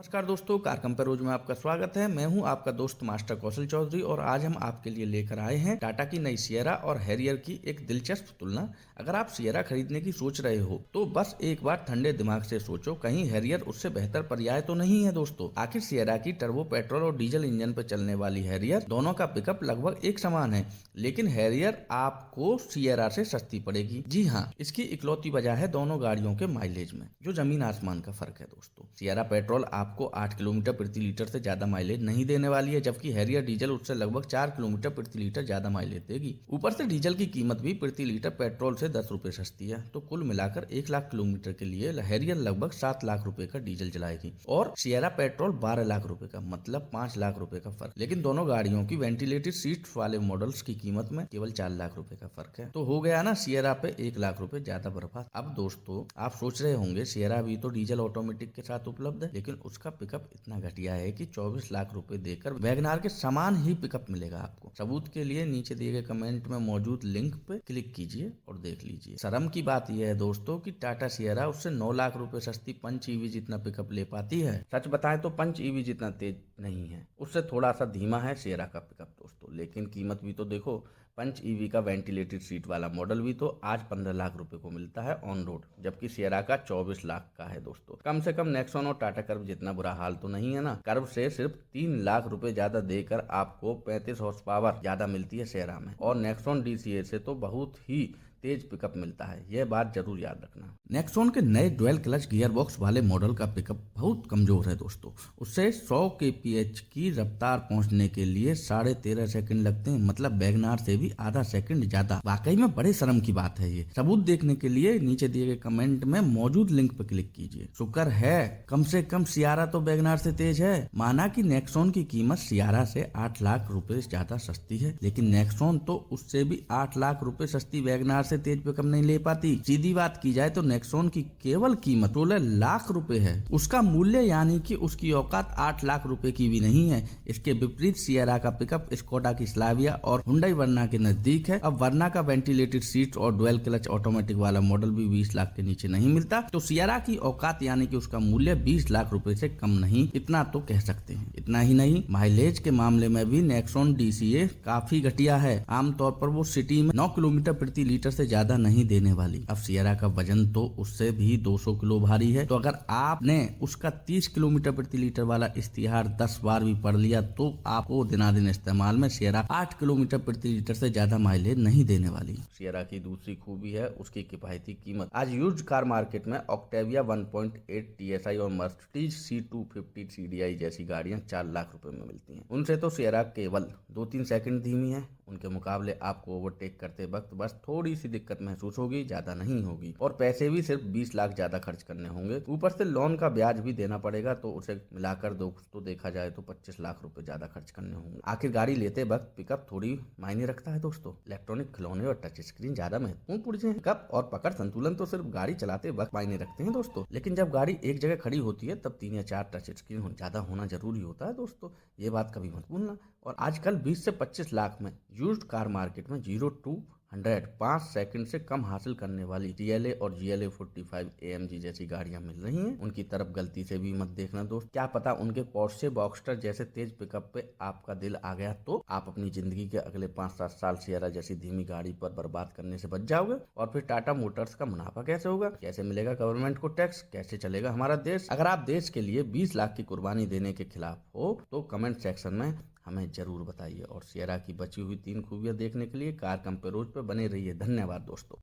नमस्कार दोस्तों, कार कंपेरोज में आपका स्वागत है। मैं हूं आपका दोस्त मास्टर कौशल चौधरी और आज हम आपके लिए लेकर आए हैं टाटा की नई सिएरा और हैरियर की एक दिलचस्प तुलना। अगर आप सिएरा खरीदने की सोच रहे हो तो बस एक बार ठंडे दिमाग से सोचो, कहीं हैरियर उससे बेहतर पर्याय तो नहीं है दोस्तों। आखिर सिएरा की टर्बो पेट्रोल और डीजल इंजन पर चलने वाली हैरियर, दोनों का पिकअप लगभग एक समान है, लेकिन हैरियर आपको सिएरा से सस्ती पड़ेगी। जी हाँ, इसकी इकलौती वजह है दोनों गाड़ियों के माइलेज में जो जमीन आसमान का फर्क है दोस्तों। सिएरा पेट्रोल आपको 8 किलोमीटर प्रति लीटर से ज्यादा माइलेज नहीं देने वाली है, जबकि हैरियर डीजल उससे लगभग 4 किलोमीटर प्रति लीटर ज्यादा माइलेज देगी। ऊपर से डीजल की कीमत भी प्रति लीटर पेट्रोल से 10 रुपए सस्ती है, तो कुल मिलाकर 1 लाख किलोमीटर के लिए हैरियर लगभग 7 लाख रुपए का डीजल जलाएगी और सिएरा पेट्रोल 12 लाख रुपए का, मतलब 5 लाख रुपए का फर्क। लेकिन दोनों गाड़ियों की वेंटिलेटेड सीट वाले मॉडल्स की कीमत में केवल 4 लाख रुपए का फर्क है, तो हो गया ना सिएरा पे 1 लाख रुपए ज्यादा बर्बाद। अब दोस्तों आप सोच रहे होंगे सिएरा भी तो डीजल ऑटोमेटिक के साथ उपलब्ध है, लेकिन उसका पिकअप इतना घटिया है कि 24 लाख रुपए देकर वैगनार के समान ही पिकअप मिलेगा आपको। सबूत के लिए नीचे दिए गए कमेंट में मौजूद लिंक पे क्लिक कीजिए और देख लीजिए। शर्म की बात यह है दोस्तों कि टाटा सिएरा उससे 9 लाख रुपए सस्ती पंच ईवी जितना पिकअप ले पाती है। सच बताएं तो पंच ईवी जितना तेज नहीं है, उससे थोड़ा सा धीमा है सिएरा का पिकअप दोस्तों, लेकिन कीमत भी तो देखो। पंच ईवी का वेंटिलेटेड सीट वाला मॉडल भी तो आज 15 लाख रुपए को मिलता है ऑन रोड, जबकि सिएरा का 24 लाख का है दोस्तों। कम से कम नेक्सॉन और टाटा कर्व जितना बुरा हाल तो नहीं है ना। कर्व से सिर्फ 3 लाख रुपए ज्यादा देकर आपको 35 हॉर्स पावर ज्यादा मिलती है सिएरा में, और नेक्सॉन डीसीए से तो बहुत ही तेज पिकअप मिलता है, यह बात जरूर याद रखना। नेक्सॉन के नए डुअल क्लच गियर बॉक्स वाले मॉडल का पिकअप बहुत कमजोर है दोस्तों। उससे 100 kph की रफ्तार पहुंचने के लिए 13.5 सेकंड लगते हैं, मतलब वैगनार से भी आधा सेकंड ज्यादा। वाकई में बड़े शर्म की बात है ये। सबूत देखने के लिए नीचे दिए गए कमेंट में मौजूद लिंक पर क्लिक कीजिए। शुक्र है कम से कम सियारा तो वैगनार से तेज है। माना कि नेक्सॉन की कीमत सियारा से 8 लाख रुपए ज्यादा सस्ती है, लेकिन नेक्सॉन तो उससे भी 8 लाख रुपए सस्ती वैगनार से तेज पिकअप नहीं ले पाती। सीधी बात की जाए तो नेक्सॉन की केवल कीमत 16 लाख रुपए है, उसका मूल्य यानी कि उसकी औकात 8 लाख रुपए की भी नहीं है। इसके विपरीत सिएरा का पिकअप स्कोडा की स्लाविया और हुंडई वर्ना के नजदीक है। अब वर्ना का वेंटिलेटेड सीट और डुअल क्लच ऑटोमेटिक वाला मॉडल भी 20 लाख के नीचे नहीं मिलता, तो सिएरा की औकात यानी कि उसका मूल्य 20 लाख रुपए से कम नहीं, इतना तो कह सकते हैं। इतना ही नहीं, माइलेज के मामले में भी नेक्सॉन डीसीए काफी घटिया है। आमतौर पर वो सिटी में 9 किलोमीटर प्रति लीटर से ज्यादा नहीं देने वाली। अब सिएरा का वजन तो उससे भी 200 किलो भारी है, तो अगर आपने उसका 30 किलोमीटर प्रति लीटर वाला इश्तिहार 10 बार भी पढ़ लिया तो आपको दिनादिन इस्तेमाल में सिएरा 8 किलोमीटर प्रति लीटर से ज्यादा माइलेज नहीं देने वाली। सिएरा की दूसरी खूबी है उसकी किफायती कीमत। आज यूज्ड कार मार्केट में ऑक्टेविया 1.8 TSI और मर्सिडीज C250 CDI जैसी गाड़ियां 4 लाख रुपए में मिलती हैं। उनसे तो सिएरा केवल 2-3 सेकंड धीमी है। उनके मुकाबले आपको ओवरटेक करते वक्त बस थोड़ी सी दिक्कत महसूस होगी, ज्यादा नहीं होगी, और पैसे भी सिर्फ 20 लाख ज्यादा खर्च करने होंगे। ऊपर से लोन का ब्याज भी देना पड़ेगा, तो उसे मिलाकर दोस्तों देखा जाए तो 25 लाख रुपए ज्यादा खर्च करने होंगे। आखिर गाड़ी लेते वक्त पिकअप थोड़ी मायने रखता है दोस्तों। इलेक्ट्रॉनिक खिलौने और टच स्क्रीन ज्यादा महत्वपूर्ण पुर्जे हैं। पिकअप और पकड़ संतुलन तो सिर्फ गाड़ी चलाते वक्त मायने रखते हैं दोस्तों, लेकिन जब गाड़ी एक जगह खड़ी होती है तब 3 या 4 टच स्क्रीन ज्यादा होना जरूरी होता है दोस्तों। ये बात कभी मत भूलना। और आजकल 20 से 25 लाख में यूज्ड कार मार्केट में 0 to 100 5 सेकंड से कम हासिल करने वाली GLA और GLA 45 AMG जैसी गाड़ियां मिल रही हैं। उनकी तरफ गलती से भी मत देखना दोस्त, क्या पता उनके पोर्शे बॉक्स्टर जैसे तेज पिकअप पे आपका दिल आ गया तो आप अपनी जिंदगी के अगले 5-7 साल सिएरा जैसी धीमी गाड़ी पर बर्बाद करने से बच जाओगे। और फिर टाटा मोटर्स का मुनाफा कैसे होगा, कैसे मिलेगा गवर्नमेंट को टैक्स, कैसे चलेगा हमारा देश। अगर आप देश के लिए 20 लाख की कुर्बानी देने के खिलाफ हो तो कमेंट सेक्शन में हमें जरूर बताइए। और सिएरा की बची हुई 3 खूबियां देखने के लिए कार कंपेरोज पे बने रहिए। धन्यवाद दोस्तों।